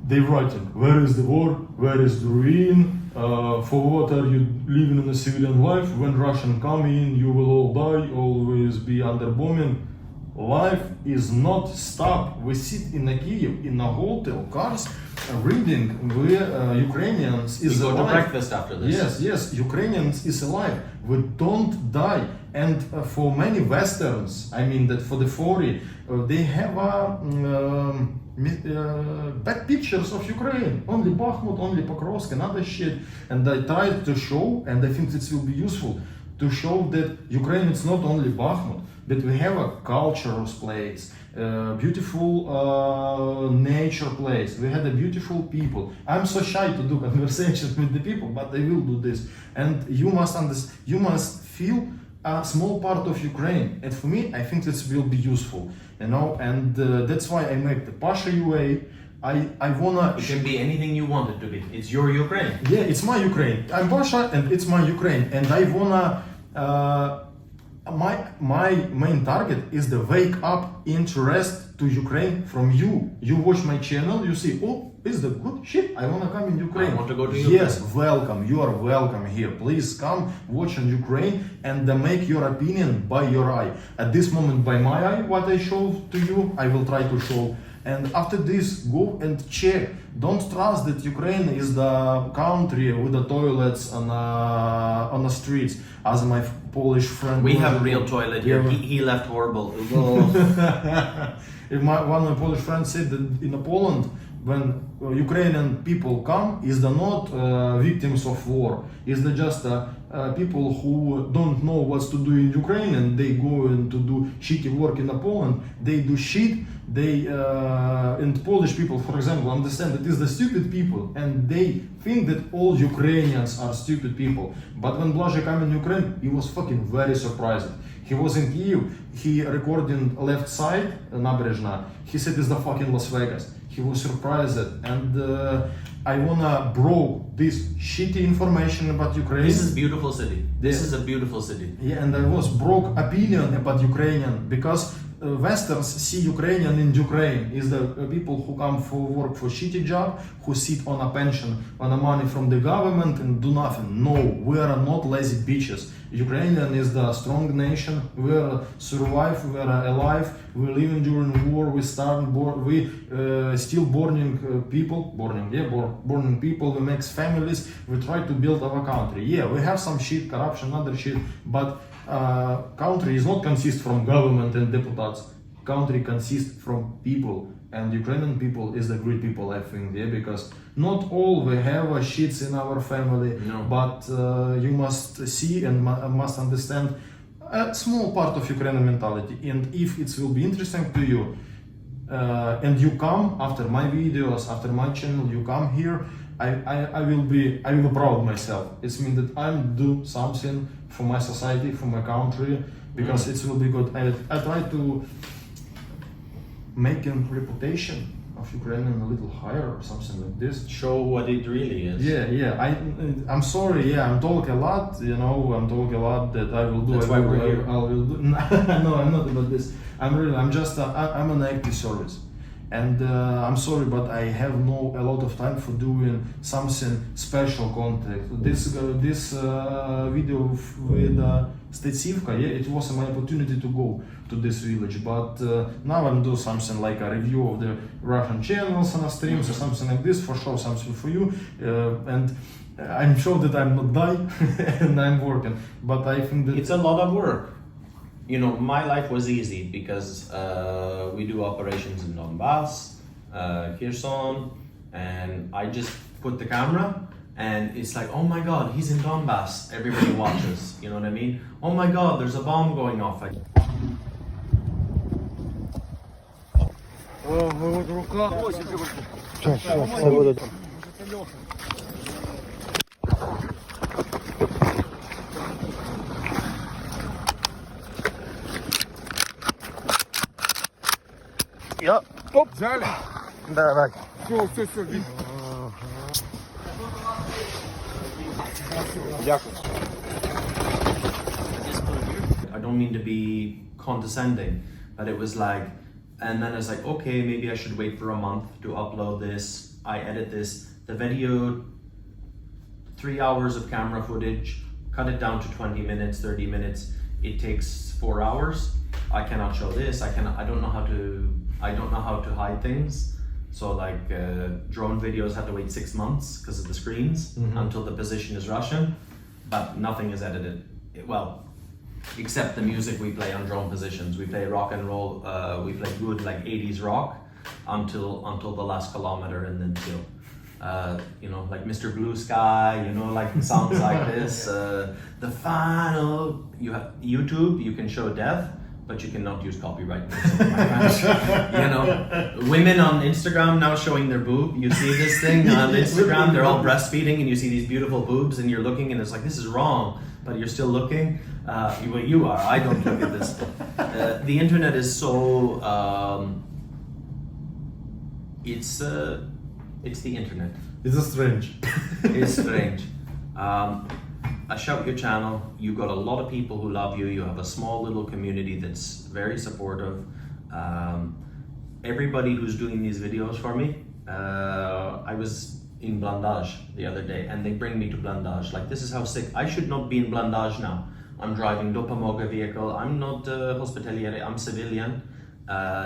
they writing, where is the war, where is the ruin, for what are you living in a civilian life, when Russian come in, you will all die, always be under bombing. Life is not stop. We sit in a Kiev, in a hotel, cars, reading where Ukrainians is You go alive. to breakfast after this. Yes, Ukrainians is alive. We don't die. And for many Westerns, I mean that for the 40, they have bad pictures of Ukraine. Only Bakhmut, only Pokrovsk and other shit. And I tried to show, and I think this will be useful, to show that Ukraine is not only Bakhmut, but we have a cultural place, beautiful nature place. We had a beautiful people. I'm so shy to do conversations with the people, but I will do this. And you must understand, you must feel a small part of Ukraine. And for me, I think this will be useful, you know. And that's why I make the Pasha UA. I wanna. It can be anything you want it to be. It's your Ukraine. Yeah, it's my Ukraine. I'm Pasha, and it's my Ukraine. And I wanna. My main target is the wake up interest to Ukraine from you. You watch my channel, you see, oh, is the good shit. I wanna come in Ukraine. I want to go to Ukraine. Yes, welcome. You are welcome here. Please come watch on Ukraine and make your opinion by your eye. At this moment, by my eye, what I show to you, I will try to show. And after this, go and check. Don't trust that Ukraine is the country with the toilets on the streets. As my Polish friend. We have a real toilet here. He left horrible. If one of my Polish friends said that in Poland, when Ukrainian people come, is the not victims of war, is the just people who don't know what to do in Ukraine and they go and to do shitty work in Poland. They do shit. They and Polish people, for example, understand that is the stupid people, and they think that all Ukrainians are stupid people. But when Blažej came in Ukraine, he was fucking very surprised. He was in Kyiv, he recording left side, Nabrezhna. He said it's the fucking Las Vegas. He was surprised, and I wanna broke this shitty information about Ukraine. This is a beautiful city. This is a beautiful city. Yeah, and I was broke opinion about Ukrainian because Westerns see Ukrainian in Ukraine is the people who come for work for shitty job, who sit on a pension, on a money from the government and do nothing. No, we are not lazy bitches. Ukrainian is the strong nation. We are survive. We are alive. We living during war. We still burning people. Burning people. We make families. We try to build our country. Yeah, we have some shit, corruption, other shit, but country is not consist from government and deputies. Country consists from people, and Ukrainian people is the great people, I think, yeah, because not all we have shits in our family, no. But you must see and must understand a small part of Ukrainian mentality. And if it will be interesting to you, and you come after my videos, after my channel, you come here, I will be proud myself. It means that I'm do something for my society, for my country, because it will be good. I try to make a reputation of Ukrainian a little higher or something like this. Show what it really is. Yeah. I'm sorry. Yeah, I'm talking a lot. You know, I'm talking a lot that I will do. That's why we're here. I will do. No, I'm not about this. I'm just. I'm an active service. And I'm sorry, but I have a lot of time for doing something special content. This video with Stetsivka, yeah, it was my opportunity to go to this village. But now I'm doing something like a review of the Russian channels and streams or something like this, for sure, something for you. And I'm sure that I'm not dying and I'm working. But I think that it's a lot of work. You know, my life was easy because we do operations in Donbas, Kherson, and I just put the camera and it's like, oh my God, he's in Donbas. Everybody watches, you know what I mean? Oh my God, there's a bomb going off. Оп, взяли. Давай. Все, видно. I don't mean to be condescending, but it was like, and then it's like, okay, maybe I should wait for a month to upload this. I edit this. The video, 3 hours of camera footage, cut it down to 20 minutes, 30 minutes. It takes 4 hours. I cannot show this. I don't know how to hide things. So like drone videos have to wait 6 months because of the screens until the position is Russian, but nothing is edited. Well, except the music we play on drone positions. We play rock and roll. We play good like 80s rock until the last kilometer, and then chill. You know, like Mr. Blue Sky, you know, like songs like this. The final, you have YouTube, you can show death, but you cannot use copyright music, my friends. You know, women on Instagram now showing their boob. You see this thing on Instagram, they're all breastfeeding, and you see these beautiful boobs, and you're looking, and it's like, this is wrong, but you're still looking. You are. I don't look at this. The internet is so. It's the internet. It's strange. It's strange. I shout your channel. You got a lot of people who love you. You have a small little community that's very supportive. Everybody who's doing these videos for me. I was in Blandage the other day, and they bring me to Blandage. Like, this is how sick. I should not be in Blandage now. I'm driving Dopamoga vehicle. I'm not hospitalier. I'm civilian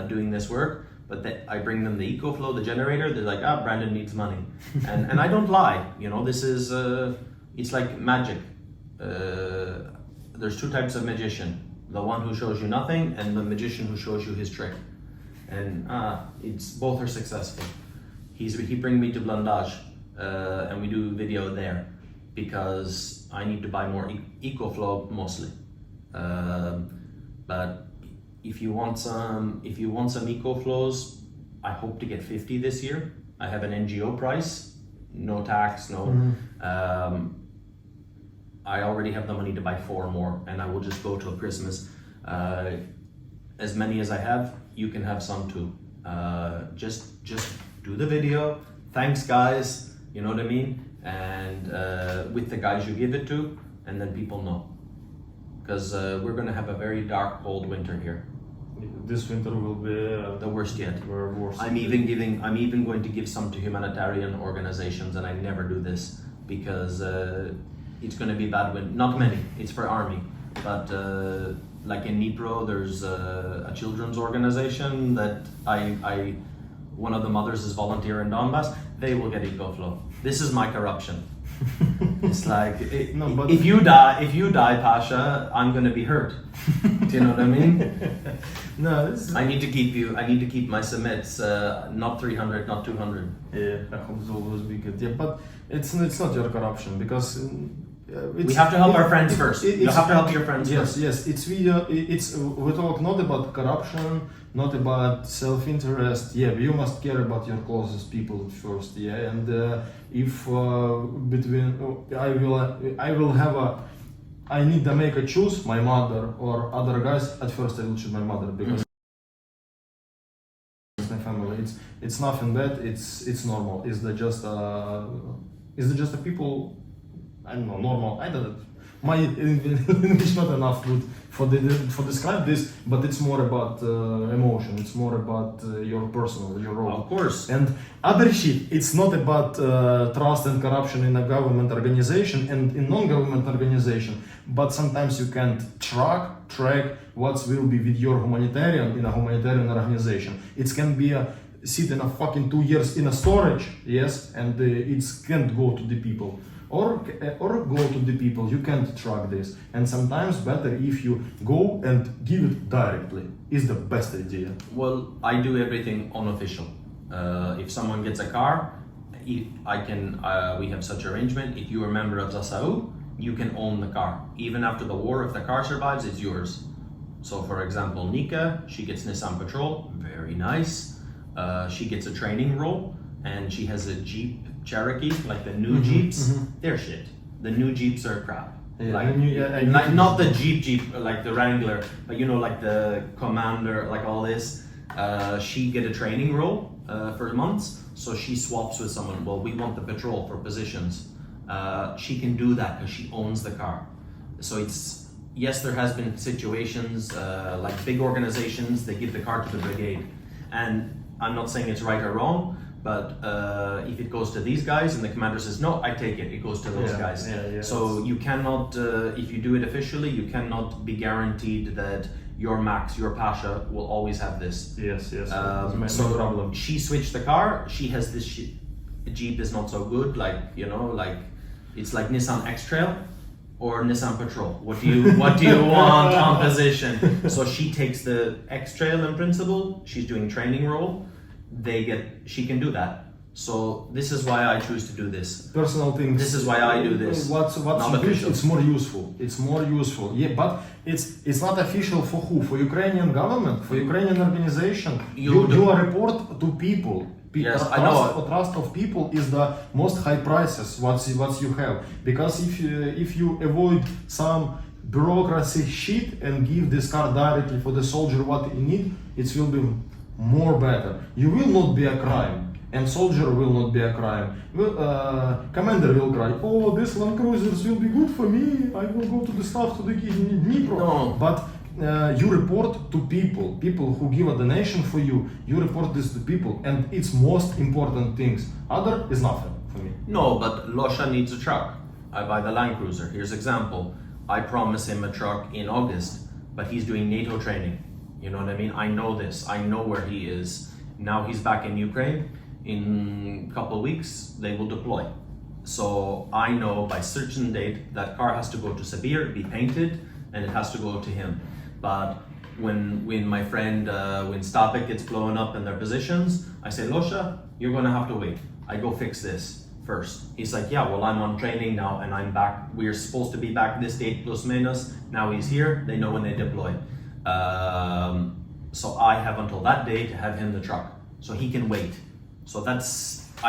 doing this work. But I bring them the ecoflow, the generator. They're like, Brandon needs money, and I don't lie. You know, this is it's like magic. There's two types of magician: the one who shows you nothing, and the magician who shows you his trick. And it's both are successful. He bring me to Blandage, and we do video there because I need to buy more ecoflow mostly. But if you want some ecoflows, I hope to get 50 this year. I have an NGO price, no tax, no. I already have the money to buy 4 more, and I will just go till Christmas. As many as I have, you can have some too. Just do the video. Thanks, guys. You know what I mean? And with the guys you give it to, and then people know. Because we're gonna have a very dark, cold winter here. This winter will be the worst yet. Worst. I'm even going to give some to humanitarian organizations, and I never do this because it's going to be bad wind. Not many. It's for army, but like in Dnipro, there's a children's organization that one of the mothers is volunteer in Donbas. They will get ecoflow. This is my corruption. It's like if you die, Pasha, I'm gonna be hurt. Do you know what I mean? No, I need to keep my submits not 300, not 200. Yeah, I hope it's always be good. Yeah, but it's not your corruption because we have to help our friends first. You have to help your friends first. Yes. We talk not about corruption, not about self-interest. Yeah, you must care about your closest people first. Yeah, and if I need to make a choose my mother or other guys. At first, I will choose my mother because it's my family. It's nothing bad. It's normal. Is that just a people? I don't know, normal. I don't know. My English not enough good for describe this, but it's more about emotion. It's more about your personal, your role. Of course. And other shit. It's not about trust and corruption in a government organization and in non-government organization. But sometimes you can't track what will be with your humanitarian in a humanitarian organization. It can be sit in a fucking 2 years in a storage, yes, and it can't go to the people. Or go to the people, you can't track this. And sometimes better if you go and give it directly is the best idea. Well, I do everything unofficial. If someone gets a car, we have such arrangement. If you are a member of Zasau, you can own the car. Even after the war, if the car survives, it's yours. So for example, Nika, she gets Nissan Patrol, very nice. She gets a training role, and she has a Jeep Cherokee, like the new Jeeps, they're shit. The new Jeeps are crap. Yeah, not the Jeep, like the Wrangler, but you know, like the Commander, like all this. She get a training role for months, so she swaps with someone. Well, we want the patrol for positions. She can do that because she owns the car. So yes, there has been situations like big organizations, they give the car to the brigade. And I'm not saying it's right or wrong, But if it goes to these guys and the commander says no, I take it, it goes to those guys. So you cannot, if you do it officially, you cannot be guaranteed that your Max, your Pasha will always have this. Yes. So no problem. she switched the car. She has this Jeep is not so good. Like, you know, like it's like Nissan X-Trail or Nissan Patrol. What do you want on position? So she takes the X-Trail in principle. She's doing training role. She can do that. So this is why I choose to do this. Personal things. This is why I do this. What's Not official. It's more useful. It's more useful. Yeah, but it's not official for who? For Ukrainian government, for Ukrainian organization. You report to people. Yes, I know. Trust of people is the most high prices what you have, because if you avoid some bureaucracy shit and give this car directly for the soldier what he need, it will be more better. You will not be a crime, and soldier will not be a crime. Commander will cry, oh, this Land Cruisers will be good for me, I will go to the staff to the Dnipro. No. But you report to people who give a donation for you, you report this to people, and it's most important things. Other is nothing for me. No, but Losha needs a truck. I buy the Land Cruiser. Here's example. I promise him a truck in August, but he's doing NATO training. You know what I mean? I know this. I know where he is. Now he's back in Ukraine. In a couple of weeks, they will deploy. So I know by certain date that car has to go to Sibir, be painted, and it has to go to him. But when my friend, when Stapik gets blown up in their positions, I say, Losha, you're gonna have to wait. I go fix this first. He's like, yeah, well, I'm on training now and I'm back. We're supposed to be back this date plus minus. Now he's here, they know when they deploy. So I have until that day to have him the truck, so he can wait. So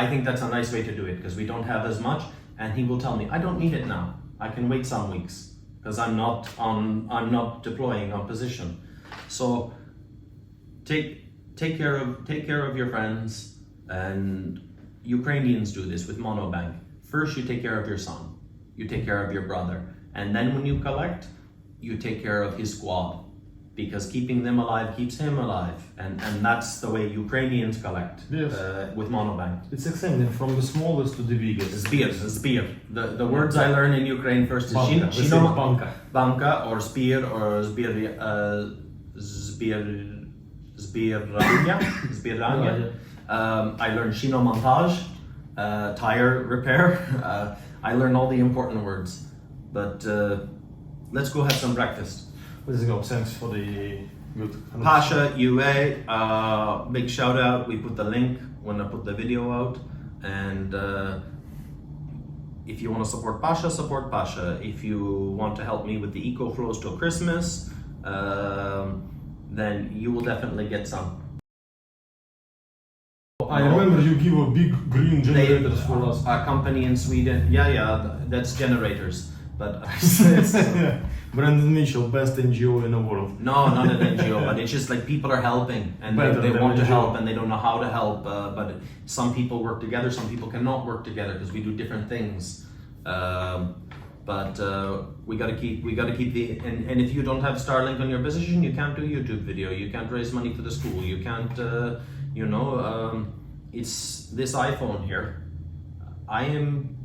I think that's a nice way to do it, because we don't have as much, and he will tell me, I don't need it now. I can wait some weeks, because I'm not deploying on position. So take care of your friends, and Ukrainians do this with monobank. First you take care of your son, you take care of your brother, and then when you collect, you take care of his squad, because keeping them alive keeps him alive, and that's the way Ukrainians collect. Yes. With monobank. It's extending from the smallest to the biggest. Zbir. The words I learn in Ukraine first is banka or spir or zbirania. I learned shinomontage, tire repair. I learned all the important words. But let's go have some breakfast. Let's go. Thanks for the good. Pasha UA, big shout out. We put the link when I put the video out. And if you want to support Pasha, support Pasha. If you want to help me with the ecoflows till Christmas, then you will definitely get some. I remember you give a big green generators for us. A company in Sweden, that's generators. But Brandon Mitchell, best NGO in the world. No, not an NGO, but it's just like people are helping, and they want to help, and they don't know how to help. But some people work together, some people cannot work together because we do different things. But we gotta keep the and if you don't have Starlink on your position, you can't do YouTube video. You can't raise money for the school. You can't, it's this iPhone here. I am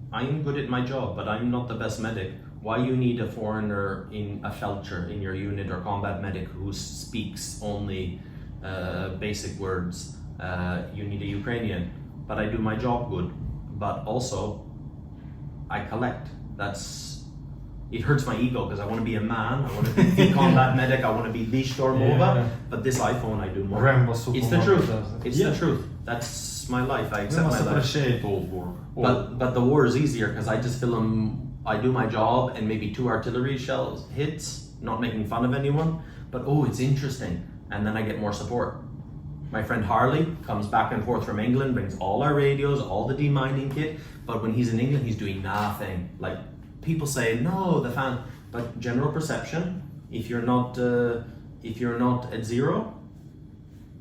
good at my job, but I'm not the best medic. Why you need a foreigner in a felcher in your unit or combat medic who speaks only basic words? You need a Ukrainian, but I do my job good. But also, I collect. It hurts my ego because I want to be a man. I want to be the combat medic. I want to be the Stormova. But this iPhone, I do more. It's the truth. It's the truth. That's my life. I accept my life. Appreciate old work. But the war is easier because I just film. I do my job and maybe 2 artillery shells hits. Not making fun of anyone, but it's interesting, and then I get more support. My friend Harley comes back and forth from England, brings all our radios, all the demining kit. But when he's in England, he's doing nothing. Like people say, no, the fan. But general perception, if you're not at zero,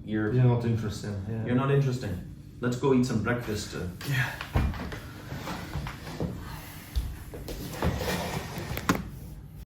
you're not interesting. Yeah. You're not interesting. Let's go eat some breakfast. Yeah.